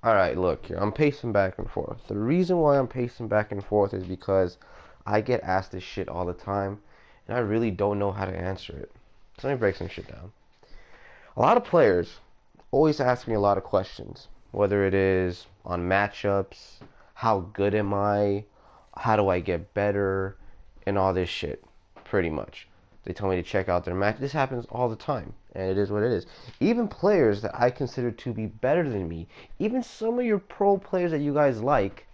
Alright, look here. I'm pacing back and forth. The reason why I'm pacing back and forth is because I get asked this shit all the time, and I really don't know how to answer it. So let me break some shit down. A lot of players always ask me a lot of questions, whether it is on matchups, how good am I, how do I get better, and all this shit, pretty much. They tell me to check out their match. This happens all the time, and it is what it is. Even players that I consider to be better than me, even some of your pro players that you guys like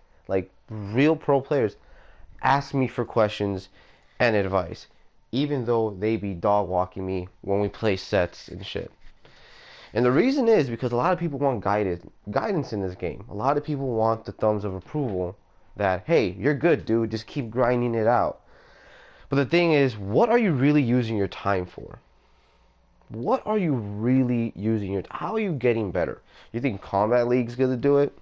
real pro players, ask me for questions and advice, even though they be dog walking me when we play sets and shit. And the reason is because a lot of people want guidance in this game. A lot of people want the thumbs of approval that, hey, you're good, dude, just keep grinding it out. But the thing is, what are you really using your time for? What are you really using your how are you getting better? You think Combat League's gonna do it?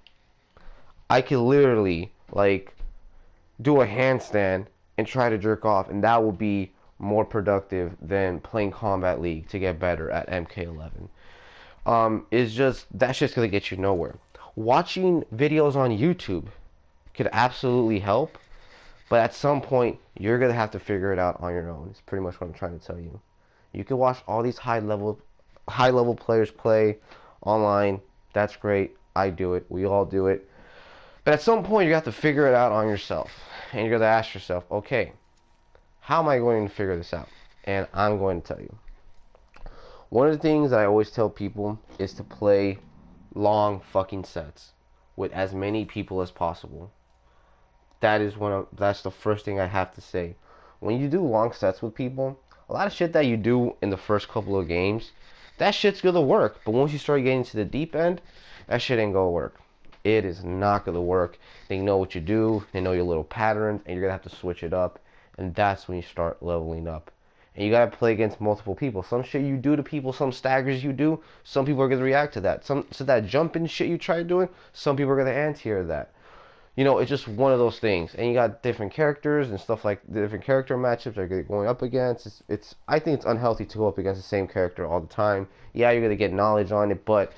I could literally do a handstand and try to jerk off, and that will be more productive than playing Combat League to get better at Mk11. Is just that's just gonna get you nowhere. Watching videos on YouTube could absolutely help, but at some point you're gonna have to figure it out on your own. It's pretty much what I'm trying to tell you. You can watch all these high level players play online. That's great. I do it. We all do it. But at some point you have to figure it out on yourself. And you're gonna ask yourself, okay, how am I going to figure this out? And I'm going to tell you. One of the things I always tell people is to play long fucking sets with as many people as possible. That's the first thing I have to say. When you do long sets with people, a lot of shit that you do in the first couple of games, that shit's gonna work. But once you start getting to the deep end, that shit ain't gonna work. It is not gonna work. They know what you do, they know your little patterns, and you're gonna have to switch it up. And that's when you start leveling up. And you gotta play against multiple people. Some shit you do to people, some staggers you do, some people are gonna react to that. So that jumping shit you try doing, some people are gonna anti-air that. It's just one of those things. And you got different characters and stuff like the different character matchups they're going up against. I think it's unhealthy to go up against the same character all the time. Yeah, you're gonna get knowledge on it, but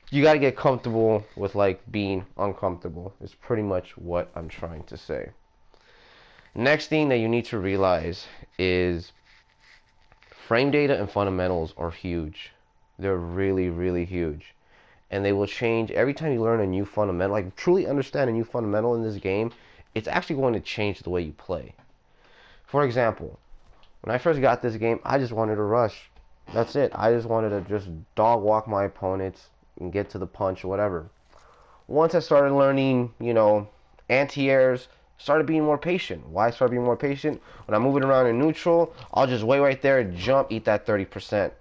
you gotta get comfortable with being uncomfortable. Is pretty much what I'm trying to say. Next thing that you need to realize is frame data and fundamentals are huge. They're really, really huge. And they will change every time you learn a new fundamental, truly understand a new fundamental in this game. It's actually going to change the way you play. For example, when I first got this game, I just wanted to rush. That's it. I just wanted to just dog walk my opponents and get to the punch or whatever. Once I started learning, anti-airs, started being more patient. Why start being more patient? When I'm moving around in neutral, I'll just wait right there and jump, eat that 30%.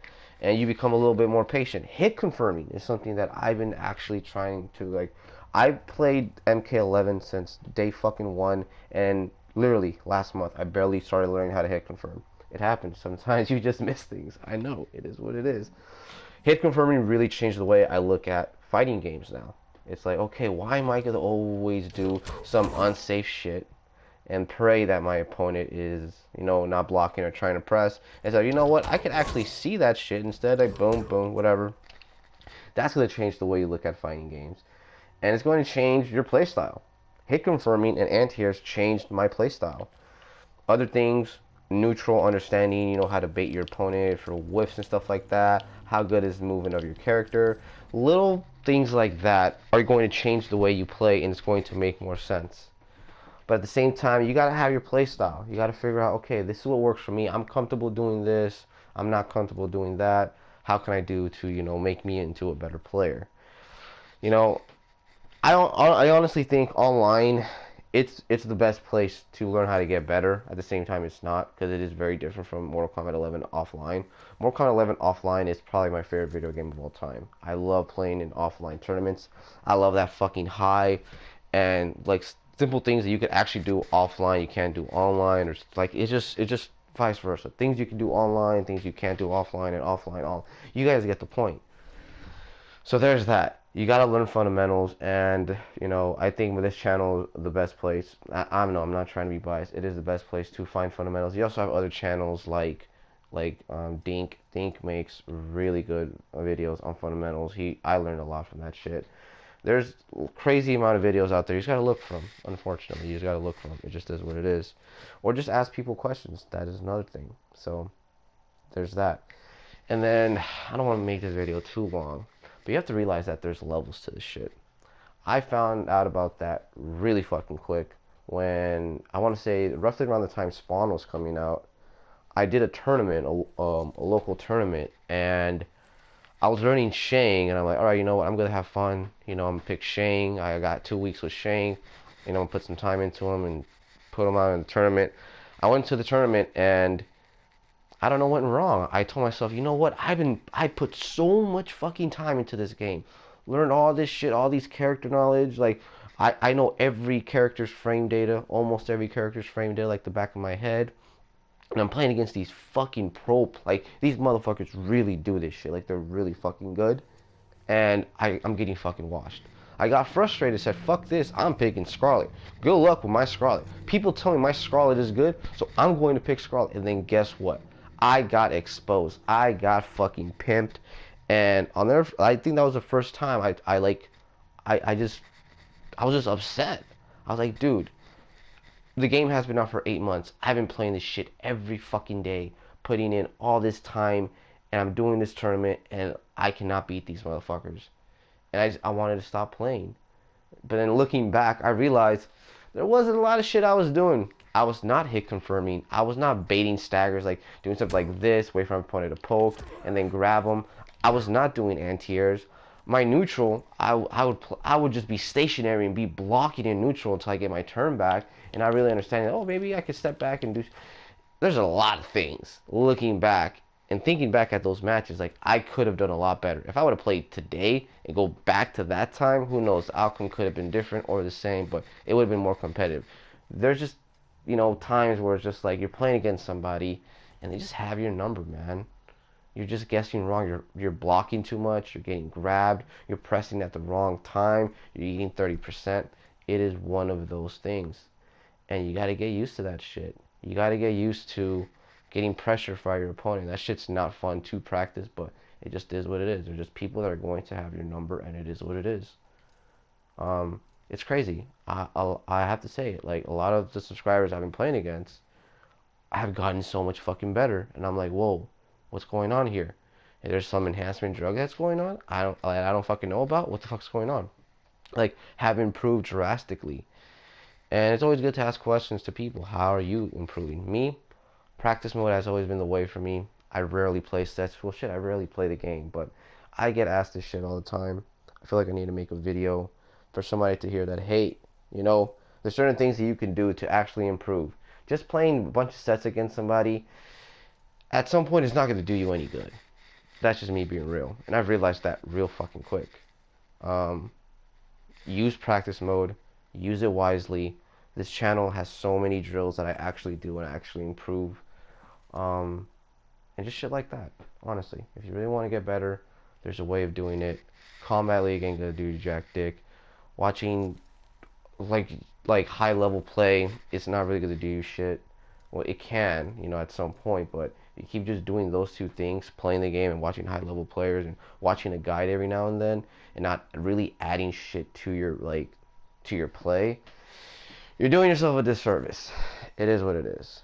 And you become a little bit more patient. Hit confirming is something that I've been actually trying to I played Mk11 since day fucking one, and literally last month I barely started learning how to hit confirm. It happens. Sometimes you just miss things. I know. It is what it is. Hit confirming really changed the way I look at fighting games now. It's like, okay, why am I gonna always do some unsafe shit and pray that my opponent is, not blocking or trying to press? And so, you know what? I can actually see that shit instead. Boom, boom, whatever. That's going to change the way you look at fighting games. And it's going to change your playstyle. Hit confirming and anti-airs changed my playstyle. Other things, neutral understanding, how to bait your opponent for whiffs and stuff like that. How good is the movement of your character. Little things like that are going to change the way you play, and it's going to make more sense. But at the same time, you got to have your play style. You got to figure out, okay, this is what works for me. I'm comfortable doing this. I'm not comfortable doing that. How can I do to, make me into a better player? I honestly think online, it's the best place to learn how to get better. At the same time, it's not, because it is very different from Mortal Kombat 11 offline. Mortal Kombat 11 offline is probably my favorite video game of all time. I love playing in offline tournaments. I love that fucking high, and simple things that you could actually do offline you can't do online, or it's just vice versa. Things you can do online, things you can't do offline, and offline all. You guys get the point. So there's that. You gotta learn fundamentals, and I think with this channel, the best place. I'm not trying to be biased. It is the best place to find fundamentals. You also have other channels like Dink makes really good videos on fundamentals. I learned a lot from that shit. There's crazy amount of videos out there. You just gotta look for them. Unfortunately, you just gotta look for them. It just is what it is. Or just ask people questions. That is another thing. So there's that. And then I don't want to make this video too long, but you have to realize that there's levels to this shit. I found out about that really fucking quick when I want to say roughly around the time Spawn was coming out. I did a tournament, a local tournament, and I was learning Shang, and I'm like, all right, you know what? I'm gonna have fun. You know, I'm gonna pick Shang. I got 2 weeks with Shang. You know, I'm gonna put some time into him and put him out in the tournament. I went to the tournament and I don't know what went wrong. I told myself, you know what? I put so much fucking time into this game. Learned all this shit, all these character knowledge. Like, I know every character's frame data, almost every character's frame data, like the back of my head. And I'm playing against these fucking like, these motherfuckers really do this shit. Like, they're really fucking good. And I'm getting fucking washed. I got frustrated, said, fuck this, I'm picking Scarlet. Good luck with my Scarlet. People tell me my Scarlet is good, so I'm going to pick Scarlet. And then guess what? I got exposed. I got fucking pimped. And I think that was the first time I was just upset. I was like, dude, the game has been out for 8 months. I've been playing this shit every fucking day, putting in all this time, and I'm doing this tournament, and I cannot beat these motherfuckers. And I wanted to stop playing. But then looking back, I realized there wasn't a lot of shit I was doing. I was not hit confirming. I was not baiting staggers, like doing stuff like this, wait for my opponent to poke, and then grab them. I was not doing anti-airs. My neutral, I would just be stationary and be blocking in neutral until I get my turn back, and I really understand, oh, maybe I could step back and do. There's a lot of things looking back and thinking back at those matches, like, I could have done a lot better. If I would have played today and go back to that time, who knows, the outcome could have been different or the same, but it would have been more competitive. There's just, you know, times where it's just like you're playing against somebody and they just have your number, man. You're just guessing wrong. You're blocking too much. You're getting grabbed. You're pressing at the wrong time. You're eating 30%. It is one of those things. And you got to get used to that shit. You got to get used to getting pressure by your opponent. That shit's not fun to practice, but it just is what it is. There's just people that are going to have your number, and it is what it is. It's crazy. I have to say it. Like, a lot of the subscribers I've been playing against, I have gotten so much fucking better. And I'm like, whoa, what's going on here? And there's some enhancement drug that's going on. I don't fucking know about. What the fuck's going on? Like, have improved drastically. And it's always good to ask questions to people. How are you improving? Me, practice mode has always been the way for me. I rarely play sets. Well, shit, I rarely play the game, but I get asked this shit all the time. I feel like I need to make a video for somebody to hear that, hey, you know, there's certain things that you can do to actually improve. Just playing a bunch of sets against somebody, at some point, it's not going to do you any good. That's just me being real. And I've realized that real fucking quick. Use practice mode. Use it wisely. This channel has so many drills that I actually do and I actually improve. And just shit like that. Honestly, if you really want to get better, there's a way of doing it. Kombat League ain't gonna do you jack dick. Watching like high level play, it's not really gonna do you shit. Well, it can, you know, at some point, but you keep just doing those two things, playing the game and watching high level players and watching a guide every now and then, and not really adding shit to your play, you're doing yourself a disservice. It is what it is.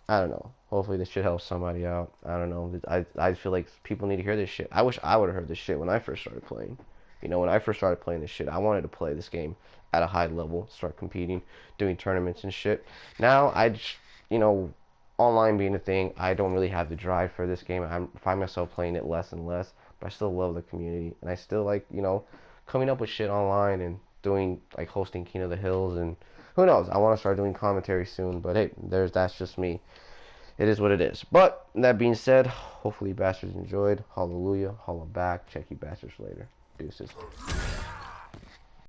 I don't know. Hopefully this shit helps somebody out. I don't know. I feel like people need to hear this shit. I wish I would have heard this shit when I first started playing. You know, when I first started playing this shit, I wanted to play this game at a high level, start competing, doing tournaments and shit. Now, you know, online being a thing, I don't really have the drive for this game. I find myself playing it less and less, but I still love the community. And I still like, you know, coming up with shit online and doing, like, hosting King of the Hills, and who knows, I want to start doing commentary soon, but hey, that's just me. It is what it is. But that being said, hopefully you bastards enjoyed. Hallelujah, holla back. Check you bastards later. Deuces.